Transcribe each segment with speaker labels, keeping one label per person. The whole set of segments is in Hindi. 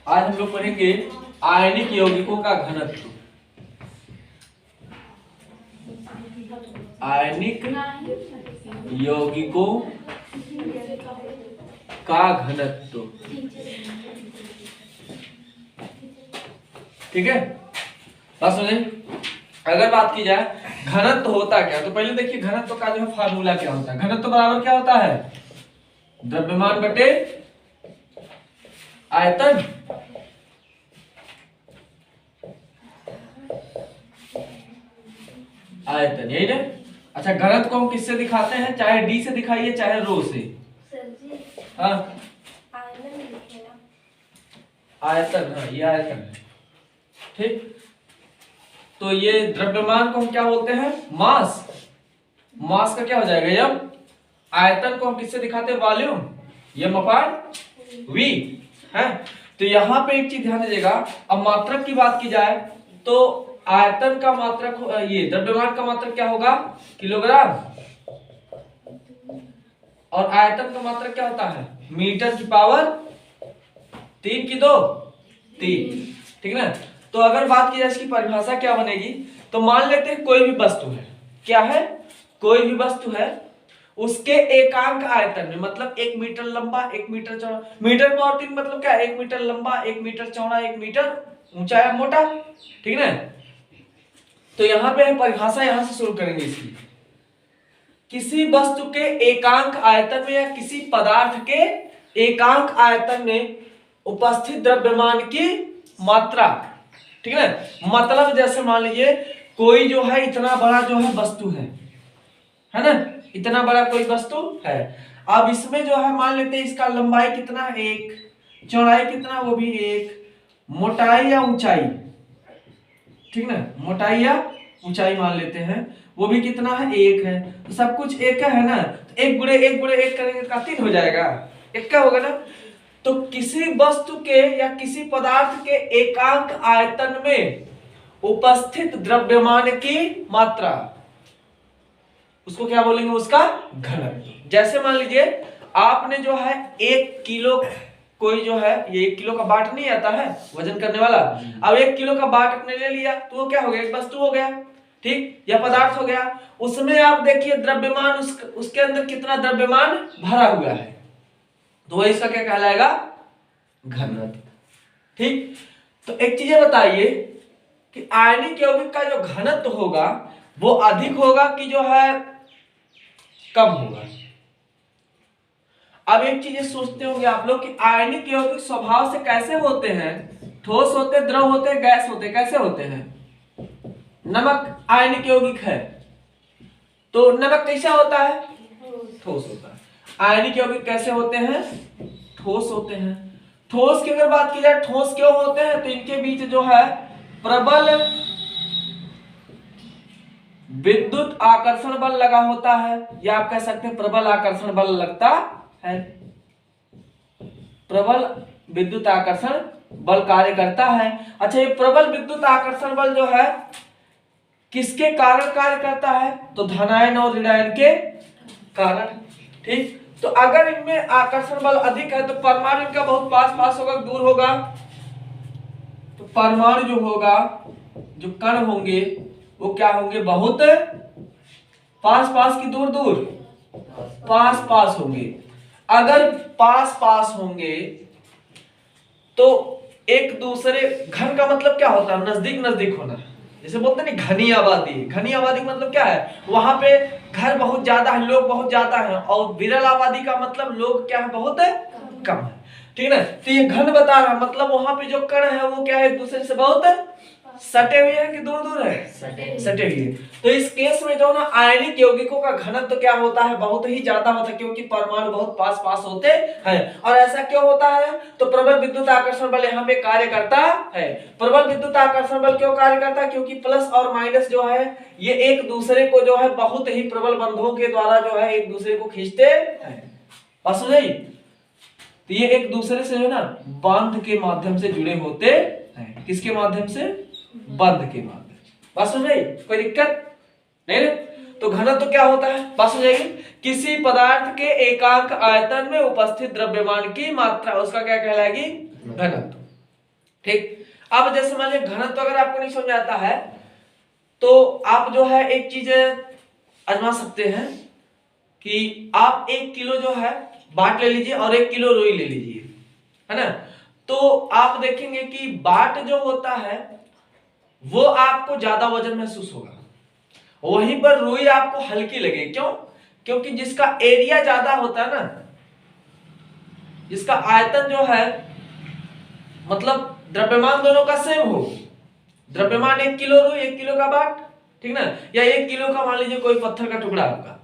Speaker 1: आज हम लोग पढ़ेंगे आयनिक यौगिकों का घनत्व। आयनिक यौगिकों का घनत्व, ठीक है। बात समझे। अगर बात की जाए घनत्व होता क्या, तो पहले देखिए घनत्व का जो है फार्मूला क्या होता है। घनत्व बराबर क्या होता है, द्रव्यमान बटे आयतन। आयतन, यही ना। अच्छा, घनत्व को हम किससे दिखाते हैं, चाहे डी से दिखाइए चाहे रो से। हाँ, आयतन, हाँ ये आयतन है, ठीक। तो ये द्रव्यमान को हम क्या बोलते हैं, मास। मास का क्या हो जाएगा यम। आयतन को हम किससे दिखाते हैं, वॉल्यूम, यम अपान वी है। तो यहां पे एक चीज ध्यान दीजिएगा, अब मात्रक की बात की जाए तो आयतन का मात्रक, ये द्रव्यमान का मात्रक क्या होगा, किलोग्राम, और आयतन का मात्रक क्या होता है, मीटर की पावर 3 की 2 3, ठीक ना। तो अगर बात की जाए इसकी परिभाषा क्या बनेगी, तो मान लेते हैं कोई भी वस्तु है, क्या है, कोई भी वस्तु है, उसके एकांक आयतन में, मतलब 1 मीटर लंबा 1 मीटर चौड़ा, मीटर पावर 3 मतलब क्या, 1 मीटर लंबा 1 मीटर चौड़ा 1 मीटर ऊंचा या मोटा, ठीक ना। तो यहां पे हम परिभाषा यहां से शुरू करेंगे इसकी। किसी वस्तु के एकांक आयतन में या किसी पदार्थ के एकांक आयतन में उपस्थित द्रव्यमान की मात्रा, ठीक है। मतलब जैसे मान लीजिए कोई जो है इतना बड़ा जो है वस्तु है ना, इतना बड़ा कोई वस्तु है। अब इसमें जो है मान लेते हैं इसका लंबाई कितना, 1, चौड़ाई कितना, वो भी 1, मोटाई या ऊंचाई, ठीक ना, मोटाई या ऊंचाई मान लेते हैं वो भी कितना है, 1 है। तो सब कुछ 1 है ना, तो 1 गुणे 1 गुणे 1 करेंगे तो 3 हो जाएगा, 1 का होगा ना। तो किसी वस्तु के या किसी पदार्थ के एकांक आयतन में उपस्थित द्रव्यमान की मात्रा, उसको क्या बोलेंगे, उसका घनत्व। जैसे मान लीजिए आपने जो है 1 किलो, कोई जो है ये 1 किलो का बाट नहीं आता है वजन करने वाला, अब 1 किलो का बाट आपने ले लिया तो वो क्या हो गया, एक वस्तु हो गया, ठीक, या पदार्थ हो गया। उसमें आप देखिए द्रव्यमान, उसके अंदर कितना द्रव्यमान भरा हुआ है, तो वह इसका क्या कहलाएगा, घनत्व, ठीक। तो एक चीज बताइए कि आयनिक यौगिक का जो घनत्व होगा वो अधिक होगा कि जो है कम होगा। अब एक चीज सोचते होंगे आप लोग कि आयनिक यौगिक स्वभाव से कैसे होते हैं, ठोस होते, द्रव होते, गैस होते, कैसे होते हैं। नमक आयनिक यौगिक है, तो नमक कैसा होता है, ठोस होता है। आयनिक यौगिक कैसे होते हैं, ठोस होते हैं। ठोस की अगर बात की जाए, ठोस क्यों होते हैं, तो इनके बीच जो है प्रबल विद्युत आकर्षण बल लगा होता है, या आप कह सकते हैं प्रबल आकर्षण बल लगता है। प्रबल विद्युत आकर्षण बल कार्य करता है। अच्छा, ये प्रबल विद्युत आकर्षण बल जो है किसके कारण कार्य करता है, तो धनायन और ऋणायन के कारण, ठीक। तो अगर इनमें आकर्षण बल अधिक है तो परमाणु इनका बहुत पास पास होगा, दूर होगा। तो परमाणु जो होगा, जो कण होंगे वो क्या होंगे, बहुत पास पास की दूर दूर, पास पास होंगे। अगर पास पास होंगे तो एक दूसरे, घन का मतलब क्या होता है, नजदीक नजदीक होना, जैसे बोलते हैं ना घनी आबादी। घनी आबादी मतलब क्या है, वहां पे घर बहुत ज्यादा है, लोग बहुत ज्यादा हैं, और विरल आबादी का मतलब लोग क्या है, बहुत कम है, ठीक है ना। तो ये घन बता रहा है, मतलब वहां पे जो कण है वो क्या है, एक दूसरे से बहुत सटे हुए हैं कि दूर दूर है, सटे हुए। तो इस केस में जो ना आयनिक यौगिकों का घनत्व क्या होता है, बहुत ही ज्यादा होता है, क्योंकि परमाणु बहुत पास पास होते हैं। और ऐसा क्यों होता है, तो प्रबल विद्युत आकर्षण बल यहाँ पे कार्य करता है। प्रबल विद्युत आकर्षण बल क्यों कार्य करता है, क्योंकि प्लस और माइनस जो है ये एक दूसरे को जो है बहुत ही प्रबल बंधों के द्वारा जो है एक दूसरे को खींचते हैं। बात समझ आई। तो ये एक दूसरे से जो है ना बांध के माध्यम से जुड़े होते हैं। किसके माध्यम से, बंध के माध्यम। बात समझ आई, कोई दिक्कत नहीं। तो घनत्व क्या होता है, बात समझ आएगी, किसी पदार्थ के एकांक आयतन में उपस्थित द्रव्यमान की मात्रा, उसका क्या कहलाएगी, घनत्व। ठीक। अब जैसे मान लीजिए घनत्व अगर आपको नहीं समझ आता है तो आप जो है एक चीज आजमा सकते हैं कि आप 1 किलो जो है बाट ले लीजिए और 1 किलो रुई ले लीजिए, है ना। तो आप देखेंगे कि बाट जो होता है वो आपको ज्यादा वजन महसूस होगा, वहीं पर रुई आपको हल्की लगे। क्यों? क्योंकि जिसका एरिया ज्यादा होता है ना, जिसका आयतन जो है मतलब द्रव्यमान दोनों का सेम हो, द्रव्यमान 1 किलो रुई 1 किलो का बाट, ठीक ना, या 1 किलो का मान लीजिए कोई पत्थर का टुकड़ा आपका,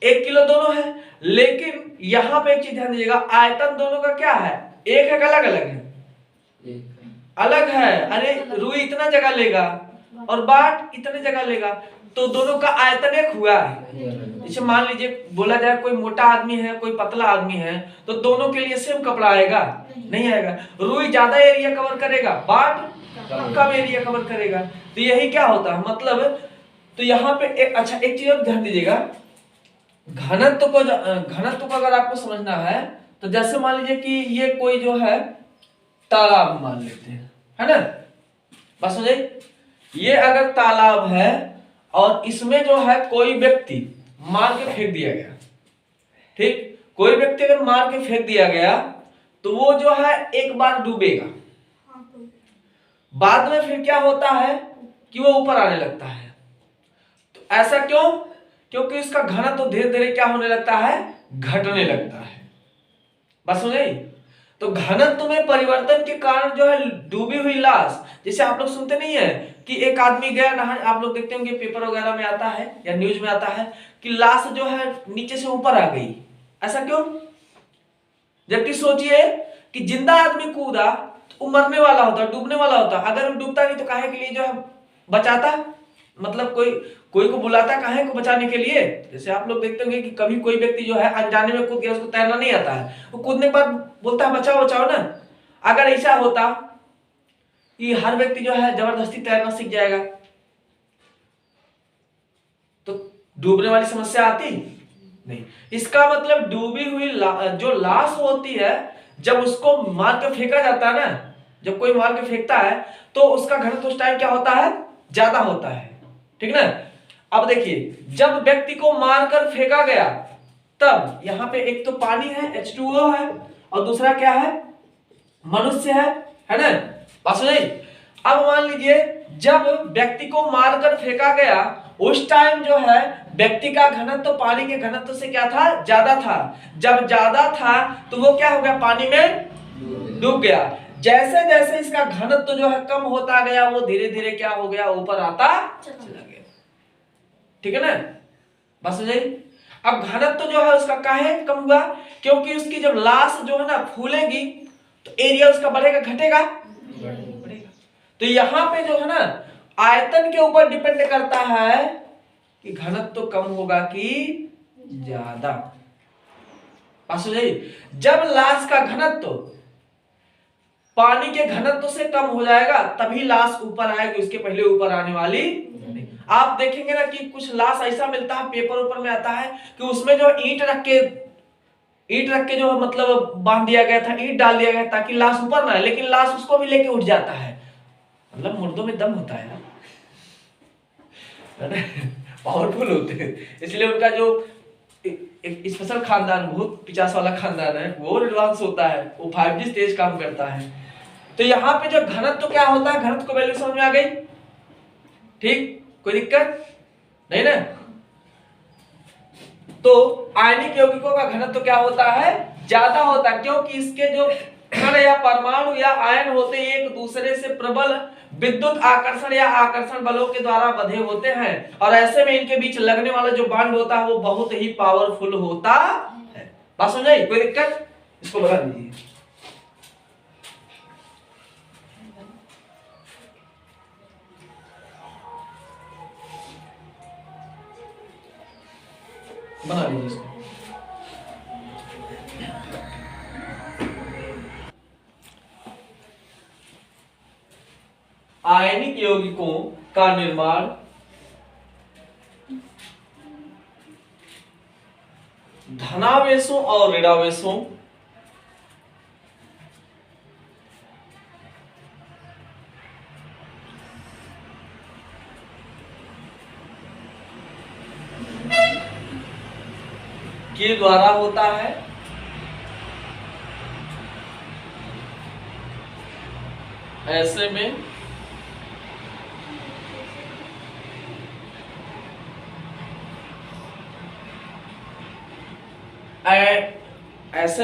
Speaker 1: 1 किलो दोनों है। लेकिन यहां पे एक चीज ध्यान दीजिएगा, आयतन दोनों का क्या है, एक है, अलग अलग है, अलग है। अरे रुई इतना जगह लेगा और बाट इतने जगह लेगा, तो दोनों का आयतन एक हुआ है। जैसे मान लीजिए बोला जाए कोई मोटा आदमी है कोई पतला आदमी है, तो दोनों के लिए सेम कपड़ा आएगा? नहीं आएगा। रुई ज्यादा एरिया कवर करेगा, बाट कम एरिया कवर करेगा। तो यही क्या होता है मतलब, तो यहाँ पे एक अच्छा एक चीज और ध्यान दीजिएगा, घनत्व को अगर आपको समझना है तो जैसे मान लीजिए कि ये कोई जो है तालाब मान लेते हैं, है ना, बस समझे, ये अगर तालाब है और इसमें जो है कोई व्यक्ति मार के फेंक दिया गया, ठीक, कोई व्यक्ति अगर मार के फेंक दिया गया तो वो जो है एक बार डूबेगा, बाद में फिर क्या होता है कि वो ऊपर आने लगता है। तो ऐसा क्यों? क्योंकि इसका घनत्व तो धीरे धीरे क्या होने लगता है, घटने लगता है। बस समझे। तो घनत्व में परिवर्तन के कारण जो है डूबी हुई लाश, जैसे आप लोग सुनते नहीं है कि एक आदमी गया नहाने, आप लोग देखते होंगे पेपर वगैरह में आता है या न्यूज में आता है कि लाश जो है नीचे से ऊपर आ गई। ऐसा क्यों? जबकि सोचिए कि जिंदा आदमी कूदा तो मरने वाला होता, डूबने वाला होता, अगर वो डूबता नहीं तो काहे के लिए जो है बचाता, मतलब कोई को बुलाता काहे को बचाने के लिए। जैसे आप लोग देखते होंगे कि कभी कोई व्यक्ति जो है अनजाने में कूद गया, उसको तैरना नहीं आता है, वो कूदने के बाद बोलता है बचाओ बचाओ ना। अगर ऐसा होता कि हर व्यक्ति जो है जबरदस्ती तैरना सीख जाएगा तो डूबने वाली समस्या आती नहीं। इसका मतलब डूबी हुई जो लाश होती है, जब उसको मार के फेंका जाता है ना, जब कोई मार के फेंकता है तो उसका घनत्व उस टाइम क्या होता है, ज्यादा होता है, ठीक ना। अब देखिए जब व्यक्ति को मारकर फेंका गया तब यहाँ पे एक तो पानी है H2O है और दूसरा क्या है, मनुष्य है ना, बात समझ। अब मान लीजिए जब व्यक्ति को मारकर फेंका गया उस टाइम जो है व्यक्ति का घनत्व तो पानी के घनत्व से क्या था, ज्यादा था। जब ज्यादा था तो वो क्या हो गया, पानी में डूब गया। जैसे जैसे इसका घनत्व जो है कम होता गया वो धीरे धीरे क्या हो गया, ऊपर आता चला गया, ठीक है ना, बस समझ। अब घनत्व जो है उसका काहे कम हुआ, क्योंकि उसकी जब लाश जो है ना फूलेगी तो एरिया उसका बढ़ेगा घटेगा, बढ़ेगा। तो यहाँ पे जो है ना आयतन के ऊपर डिपेंड करता है कि घनत्व तो कम होगा कि ज्यादा। जब लाश का घनत्व पानी के घनत्व से कम हो जाएगा तभी लाश ऊपर आएगी, उसके पहले ऊपर आने वाली नहीं। आप देखेंगे ना कि कुछ लाश ऐसा मिलता है, पेपर ऊपर में आता है कि उसमें जो ईंट रख के जो मतलब बांध दिया गया था, ईंट डाल दिया गया ताकि लाश ऊपर ना आए, लेकिन लाश उसको भी लेके उठ जाता है। मतलब मुर्दों में दम होता है ना, पावरफुल होते हैं, इसलिए उनका जो एक स्पेशल खानदान, बहुत 50 वाला खानदान है, वो एडवांस होता है, वो 5G तेज काम करता है। तो यहाँ पे जो घनत्व तो क्या होता है, घनत्व को वैल्यू समझ में आ गई, ठीक, कोई दिक्कत नहीं ना। तो आयनिक यौगिकों का घनत्व तो क्या होता है, ज्यादा होता है, क्योंकि इसके जो कण या परमाणु या आयन होते हैं एक दूसरे से प्रबल विद्युत आकर्षण या आकर्षण बलों के द्वारा बंधे होते हैं, और ऐसे में इनके बीच लगने वाला जो बॉन्ड होता है वो बहुत ही पावरफुल होता है। बात समझ, कोई दिक्कत, इसको बता दीजिए। बना लीजिए इसको। आयनिक यौगिकों का निर्माण धनावेशों और ऋणावेशों के द्वारा होता है। ऐसे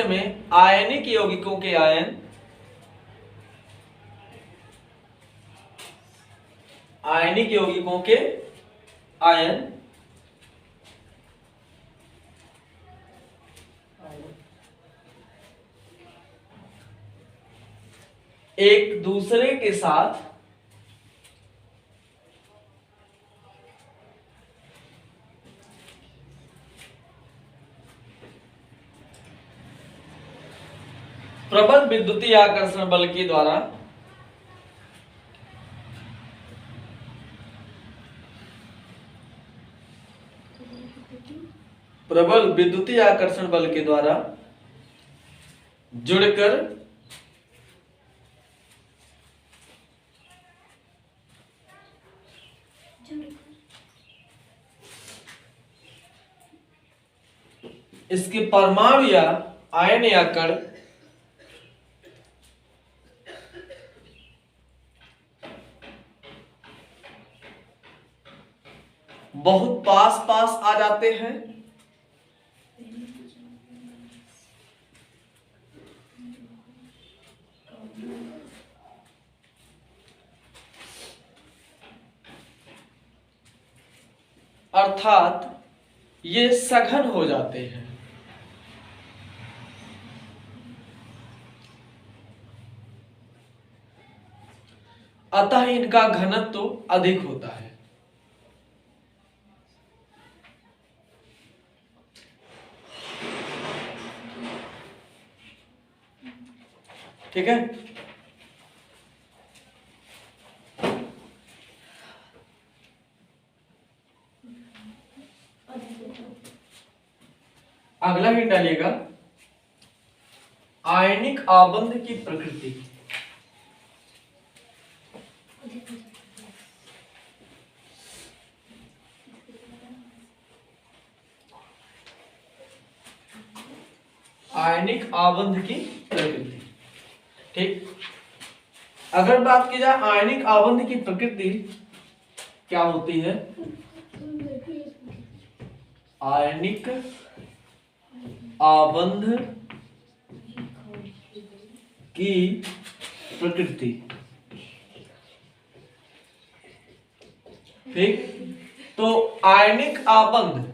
Speaker 1: में आयनिक यौगिकों के आयन एक दूसरे के साथ प्रबल विद्युतीय आकर्षण बल के द्वारा जुड़कर इसके परमाणु या आयन या कण बहुत पास पास आ जाते हैं। अर्थात ये सघन हो जाते हैं। अतः इनका घनत्व तो अधिक होता है। ठीक है। अगला हिंट डालिएगा, आयनिक आबंध की प्रकृति। आयनिक आबंध की प्रकृति। ठीक, अगर बात की जाए आयनिक आबंध की प्रकृति क्या होती है, आयनिक आबंध की प्रकृति। ठीक, तो आयनिक आबंध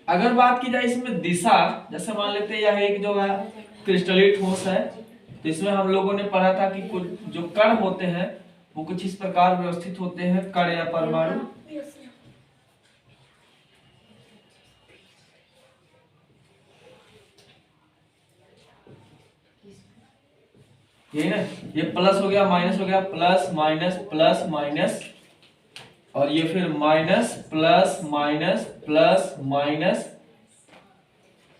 Speaker 1: अगर बात की जाए इसमें दिशा, जैसे मान लेते हैं यह एक जो है क्रिस्टलीय ठोस है, तो इसमें हम लोगों ने पढ़ा था कि कुछ जो कण होते हैं वो कुछ इस प्रकार व्यवस्थित होते हैं, कण या परमाणु। ये ना, ये प्लस हो गया माइनस हो गया, प्लस माइनस प्लस माइनस, और ये फिर minus plus minus plus minus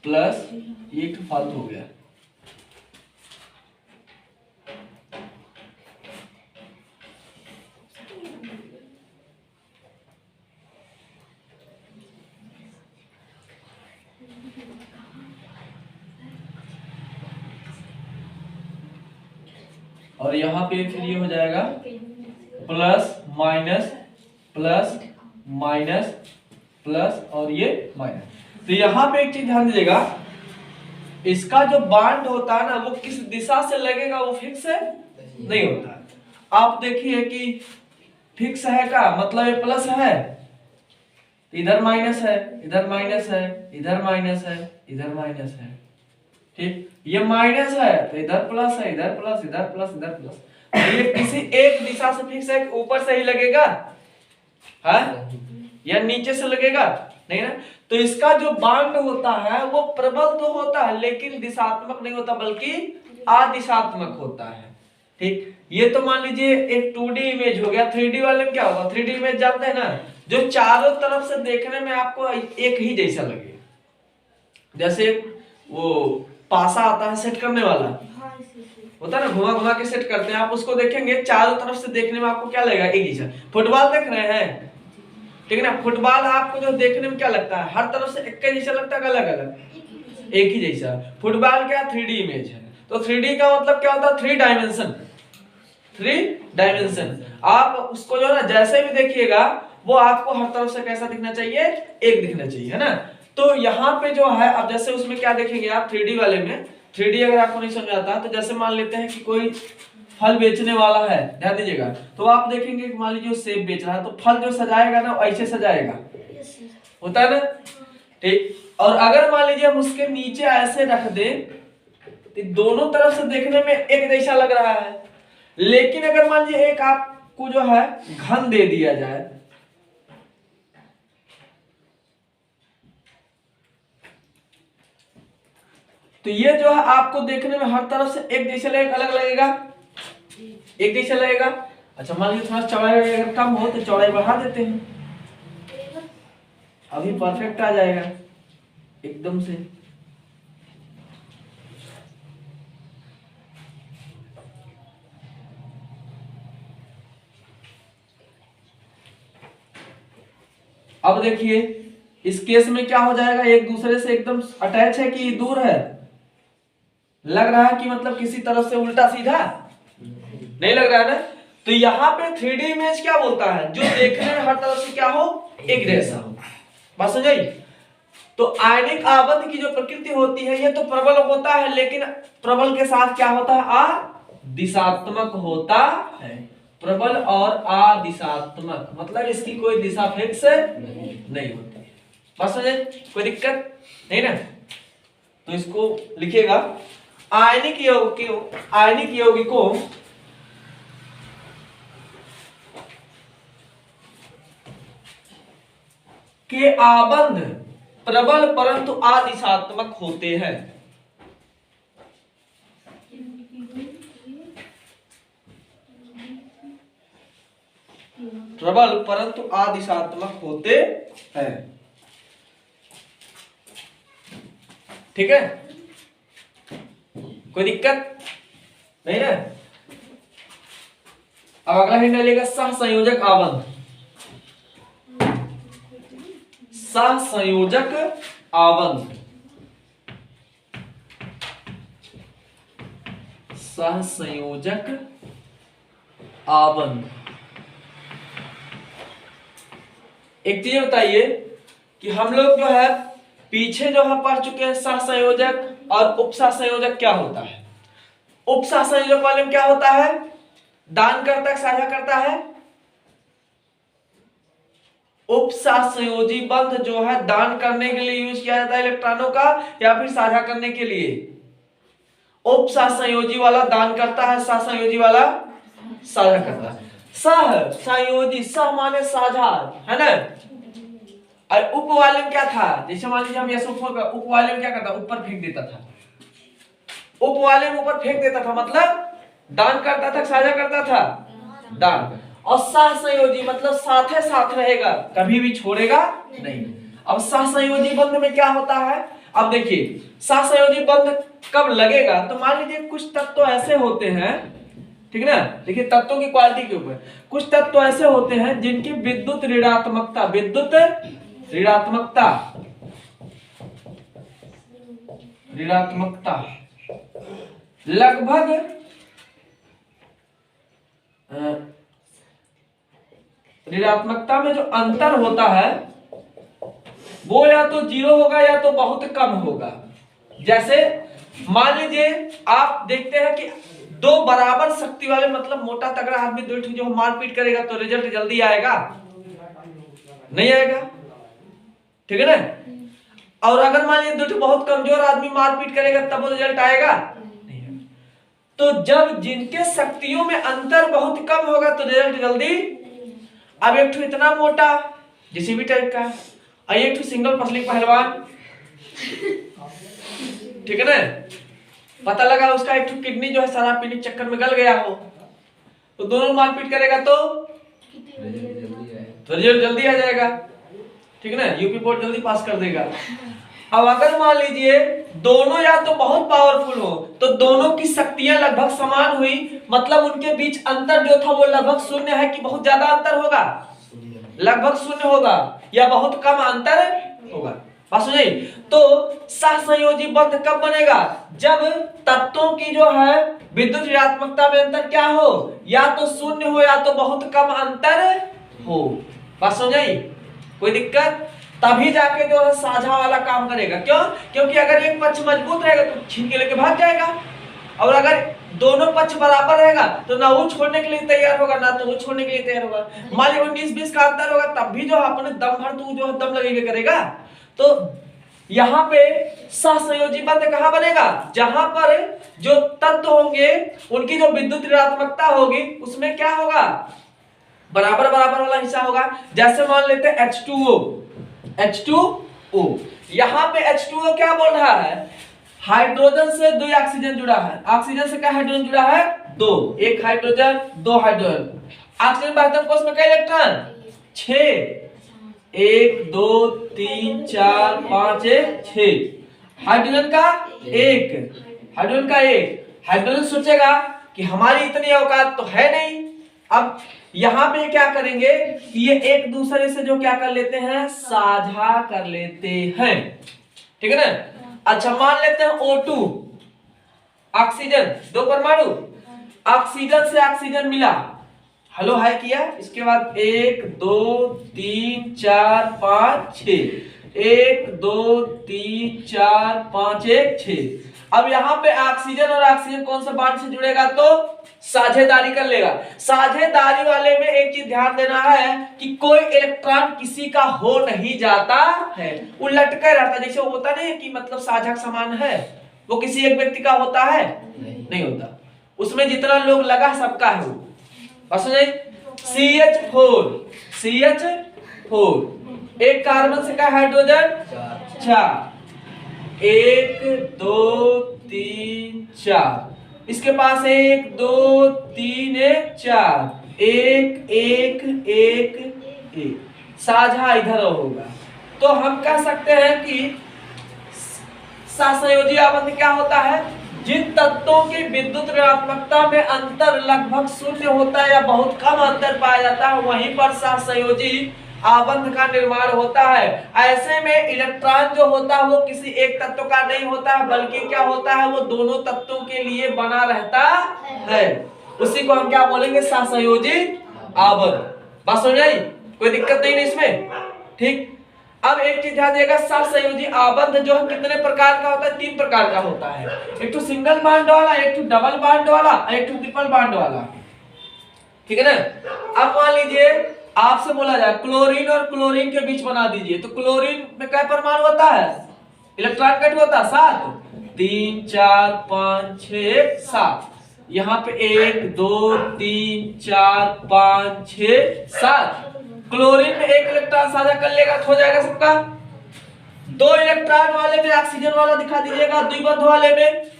Speaker 1: plus, ये फालतू हो गया। और यहाँ पे फिर ये हो जाएगा plus minus plus minus plus, और ये माइनस। तो यहाँ पे एक चीज ध्यान दीजिएगा, इसका जो बांड होता है ना वो किस दिशा से लगेगा वो फिक्स है नहीं होता। आप देखिए कि फिक्स है का मतलब ये प्लस है, इधर माइनस है, इधर माइनस है, इधर माइनस है, इधर माइनस है। ठीक, ये माइनस है तो इधर प्लस है, इधर प्लस, इधर प्लस, इधर प्लस। तो ये किसी एक दिशा से फिक्स है, ऊपर से ही लगेगा है या नीचे से लगेगा नहीं ना। तो इसका जो बांड होता है वो प्रबल तो होता है लेकिन दिशात्मक नहीं होता बल्कि आदिशात्मक होता है। ठीक, ये तो मान लीजिए एक 2D इमेज हो गया। 3D वाले में क्या होगा, 3D इमेज जानते हैं ना, जो चारों तरफ से देखने में आपको एक ही जैसा लगे। जैसे वो पासा आता है सेट करने वाला, होता है ना, घुमा घुमा के सेट करते हैं, आप उसको देखेंगे चारों तरफ से देखने में आपको क्या लगेगा, एक जैसा। फुटबॉल देख रहे हैं, ठीक है ना। फुटबॉल आपको जो देखने में क्या लगता है, हर तरफ से एक ही जैसा लगता है, अलग अलग एक ही जैसा। फुटबॉल क्या 3D इमेज है, तो 3D का मतलब क्या होता है, 3 डायमेंशन। 3 डायमेंशन आप उसको जो है ना जैसे भी देखिएगा वो आपको हर तरफ से कैसा दिखना चाहिए, एक दिखना चाहिए, है ना। तो यहाँ पे जो है अब जैसे उसमें क्या देखेंगे आप 3D वाले में, 3D अगर आपको नहीं समझ आता तो जैसे मान लेते हैं कि कोई फल बेचने वाला है, ध्यान दीजिएगा, तो आप देखेंगे कि मान लीजिए सेब बेच रहा है, तो फल जो सजाएगा ना ऐसे सजाएगा, होता है ना, ठीक। और अगर मान लीजिए हम उसके नीचे ऐसे रख दें तो दोनों तरफ से देखने में एक जैसा लग रहा है, लेकिन अगर मान लीजिए एक आपको जो है घन दे दिया जाए, तो ये जो है आपको देखने में हर तरफ से एक जैसा लगेगा, अलग लगेगा, एक जैसा लगेगा। अच्छा मान लीजिए थोड़ा चौड़ाई अगर कम हो तो चौड़ाई बढ़ा देते हैं, अभी परफेक्ट आ जाएगा एकदम से। अब देखिए इस केस में क्या हो जाएगा, एक दूसरे से एकदम अटैच है कि दूर है, लग रहा है कि मतलब किसी तरफ से उल्टा सीधा नहीं लग रहा है ना। तो यहाँ पे 3D इमेज क्या बोलता है, जो देखने में हर तरफ से क्या हो, एक जैसा हो। बात समझ आई। तो आयनिक आबंध की जो प्रकृति होती है ये तो प्रबल होता है, लेकिन प्रबल के साथ क्या होता है, अदिशात्मक होता है। प्रबल और अदिशात्मक मतलब इसकी कोई दिशा फिक्स नहीं होती है। बात समझे, कोई दिक्कत नहीं ना। तो इसको लिखिएगा, आयनिक यौगिकों के आबंध प्रबल परंतु अदिशात्मक होते हैं। प्रबल परंतु अदिशात्मक होते हैं, ठीक है, कोई दिक्कत नहीं ना। अब अगला हिंट लेगा सहसंयोजक आबंध। सहसंयोजक आबंध, सहसंयोजक आबंध। एक चीज बताइए कि हम लोग जो है पीछे जो है पढ़ चुके हैं सहसंयोजक और उपसहसंयोजक क्या होता है। उपसहसंयोजक वाले में क्या होता है, दान करता है, साझा करता है। उपसहसंयोजी बंध जो है दान करने के लिए यूज किया जाता है इलेक्ट्रॉनों का, या फिर साझा करने के लिए। उपसहसंयोजी वाला दान करता है, सहसंयोजी वाला साझा करता है। सह संयोजी, सह माने साझा, है ना। और उप वाले में क्या था, जैसे मान लीजिए हम ऐसे उप वाले में क्या करता, ऊपर फेंक देता था। उप वाले में ऊपर फेंक देता था मतलब दान करता था, साझा करता था, दान। और सहसंयोजी मतलब साथे साथ रहेगा, कभी भी छोड़ेगा नहीं। अब सहसंयोजी बंध में क्या होता है, अब देखिए सहसंयोजी बंध कब लगेगा, तो मान लीजिए कुछ तत्व तो ऐसे होते हैं, ठीक है ना। देखिए तत्वों की क्वालिटी के ऊपर कुछ तत्व तो ऐसे होते हैं जिनकी विद्युत ऋणात्मकता, विद्युत ऋणात्मकता, ऋणात्मकता लगभग ऋणात्मकता में जो अंतर होता है वो या तो 0 होगा या तो बहुत कम होगा। जैसे मान लीजिए आप देखते हैं कि दो बराबर शक्ति वाले मतलब मोटा तगड़ा आदमी दो जो मारपीट करेगा तो रिजल्ट जल्दी आएगा, नहीं आएगा, ठीक है ना। और अगर मान लीजिए दो बहुत कमजोर आदमी मारपीट करेगा तब वो रिजल्ट आएगा, नहीं आएगा। तो जब जिनके शक्तियों में अंतर बहुत कम होगा तो रिजल्ट जल्दी। अब एक ठो इतना मोटा जिसी भी टाइप का, और एक ठो सिंगल पसली पहलवान, ठीक है ना, पता लगा उसका एक ठो किडनी जो है शराब पीने के चक्कर में गल गया हो, तो दोनों मारपीट करेगा तो रिजल्ट जल्दी आ जाएगा, ठीक है ना, यूपी बोर्ड जल्दी पास कर देगा। अब अगर मान लीजिए दोनों या तो बहुत पावरफुल हो तो दोनों की शक्तियां लगभग समान हुई, मतलब उनके बीच अंतर जो था वो लगभग 0 है कि बहुत ज्यादा अंतर होगा, लगभग शून्य होगा या बहुत कम अंतर होगा। बात समझे? तो सहसंयोजी बंध कब बनेगा? जब तत्वों की जो है विद्युत ऋणात्मकता में अंतर क्या हो, या तो शून्य हो या तो बहुत कम अंतर हो। बात समझे? कोई दिक्कत? तभी जाके जो है साझा वाला काम करेगा। क्यों? क्योंकि अगर एक पक्ष मजबूत रहेगा तो छीन के लेके भाग जाएगा, और अगर दोनों पक्ष बराबर रहेगा तो ना वो छोड़ने के लिए तैयार होगा ना तो वो छोड़ने के लिए तैयार होगा। मान लीजिए 19-20 का अंतर होगा तब भी जो अपने दम भर तू जो है दम लगेगा करेगा। तो यहाँ पे सहसंयोजी बंध कहाँ बनेगा? जहां पर जो तत्व होंगे उनकी जो विद्युत ऋणात्मकता होगी उसमें क्या होगा? बराबर बराबर वाला हिस्सा होगा। जैसे मान लेते हैं H2O, H2O, यहाँ पे H2O क्या बोल रहा है? हाइड्रोजन से 2 ऑक्सीजन जुड़ा है। ऑक्सीजन से क्या हाइड्रोजन जुड़ा है? 2, एक हाइड्रोजन 2 हाइड्रोजन। ऑक्सीजन वाहक कोश में कितने इलेक्ट्रॉन? 6, 1 2 3 4 5 6। हाइड्रोजन का 1, हाइड्रोजन का 1। हाइड्रोजन सोचेगा कि हमारी इतनी औकात तो है नहीं। अब यहां पे क्या करेंगे कि ये एक दूसरे से जो क्या कर लेते हैं, साझा कर लेते हैं। ठीक है ना? अच्छा मान लेते हैं O2, ऑक्सीजन 2 परमाणु, ऑक्सीजन से ऑक्सीजन मिला, हेलो हाय किया, इसके बाद 1 2 3 4 5 6, 1 2 3 4 5 1 6। अब यहाँ पे ऑक्सीजन और ऑक्सीजन कौन सा बॉन्ड से जुड़ेगा? तो साझेदारी कर लेगा। साझेदारी वाले में एक चीज ध्यान देना है कि कोई इलेक्ट्रॉन किसी का हो नहीं जाता है, वो लटका रहता है। जैसे वो होता नहीं है कि मतलब साझा समान है, वो किसी एक व्यक्ति का होता है नहीं होता, उसमें जितना लोग लगा सबका है वो। CH4, CH4, एक कार्बन से क्या हाइड्रोजन 4, 1 2 3 4, इसके पास 1 2 3 1 4, 1 1 1 1, साझा इधर होगा। तो हम कह सकते हैं कि सहसंयोजी आबंध क्या होता है? जिन तत्वों की विद्युत ऋणात्मकता में अंतर लगभग शून्य होता है या बहुत कम अंतर पाया जाता है, वहीं पर सहसंयोजी आबंध का निर्माण होता है। ऐसे में इलेक्ट्रॉन जो होता है वो किसी एक तत्व का नहीं होता है, बल्कि क्या होता है, वो दोनों तत्वों के लिए बना रहता है। उसी को हम क्या बोलेंगे? सहसंयोजी आबंध। बात समझ आई? कोई दिक्कत नहीं है इसमें? ठीक। अब एक चीज ध्यान देगा, सहसंयोजी आबंध जो है कितने प्रकार का होता है? 3 प्रकार का होता है। एक तो सिंगल बॉन्ड वाला, एक तो डबल बॉन्ड वाला, एक तो ट्रिपल बॉन्ड वाला। ठीक है ना? अब मान लीजिए आपसे बोला जाए क्लोरीन और क्लोरीन के बीच बना दीजिए, तो क्लोरीन में क्या परमाणु होता है? इलेक्ट्रॉन कट होता है 7, 3 4 5 6 7। यहाँ पे 1 2 3 4 5 6 7। क्लोरीन में एक इलेक्ट्रॉन साझा कर लेगा तो हो जाएगा सबका। 2 इलेक्ट्रॉन वाले में ऑक्सीजन वाला दिखा दीजिएगा, द्विबंध वाले में,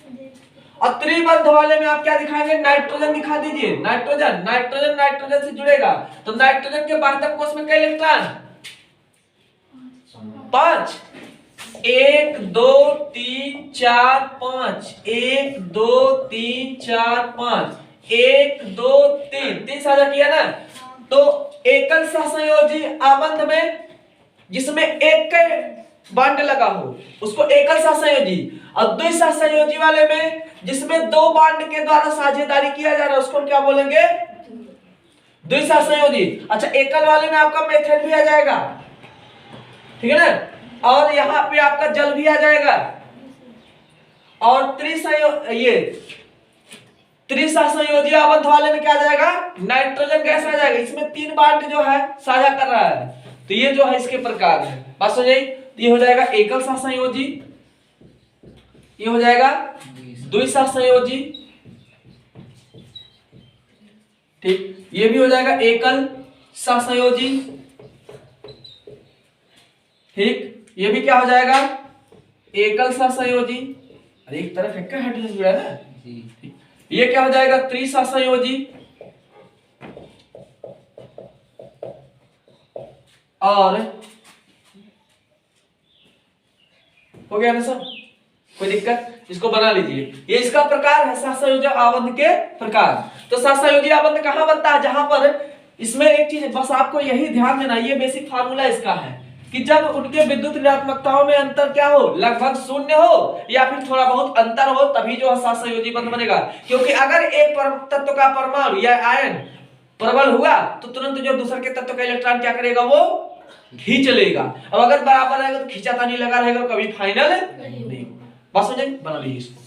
Speaker 1: और त्रिबंध वाले में आप क्या दिखाएंगे? नाइट्रोजन दिखा दीजिए। नाइट्रोजन, नाइट्रोजन नाइट्रोजन से जुड़ेगा, तो नाइट्रोजन के वाहक कोश में कितने इलेक्ट्रॉन? 5, 1 2 3 4 5, 1 2 3 4 5, 1 2 3 साझा किया ना। तो एकल सहसंयोजी आबंध में जिसमें एक का बॉन्ड लगा हो उसको एकल सहसंयोजी, और द्वि सहसंयोजी वाले में जिसमें 2 बॉन्ड के द्वारा साझेदारी किया जा रहा है उसको क्या बोलेंगे? द्वि सहसंयोजी। अच्छा एकल वाले में आपका मेथेन भी आ जाएगा, ठीक है ना, और यहाँ पे आपका जल भी आ जाएगा, और त्रिसहसंयोजी आबंध वाले में क्या आ जाएगा? नाइट्रोजन गैस आ जाएगा। इसमें 3 बॉन्ड जो है साझा कर रहा है, तो ये जो है इसके प्रकार है। बात समझ आई? ये हो जाएगा एकल सहसंयोजी, ये हो जाएगा द्विसहसंयोजी, ठीक, ये भी हो जाएगा एकल सहसंयोजी, ठीक, ये भी क्या हो जाएगा? एकल सहसंयोजी। अरे एक तरफ है क्या हाइड्रोजन जुड़ा है ना जी। ये क्या हो जाएगा? त्रिसहसंयोजी, और हो गया ना सब? कोई दिक्कत? इसको बना लीजिए। ये इसका प्रकार है सहसंयोजी आबंध के प्रकार। तो सहसंयोजी आबंध कहां बनता है? जहां पर इसमें एक चीज बस आपको यही ध्यान देना, ये बेसिक फार्मूला इसका है कि जब उनके विद्युत ऋणात्मकताओं में अंतर क्या हो, लगभग शून्य हो या फिर थोड़ा बहुत अंतर हो, तभी जो है साथ संयोजी बंध बनेगा। क्योंकि अगर एक तत्व का परमाणु या आयन प्रबल हुआ तो तुरंत जो दूसरे के तत्व का इलेक्ट्रॉन क्या करेगा, वो खींच लेगा। अब अगर बराबर रहेगा तो खींचातानी लगा रहेगा, कभी फाइनल नहीं। बात समझे, बना लीजिए इसको।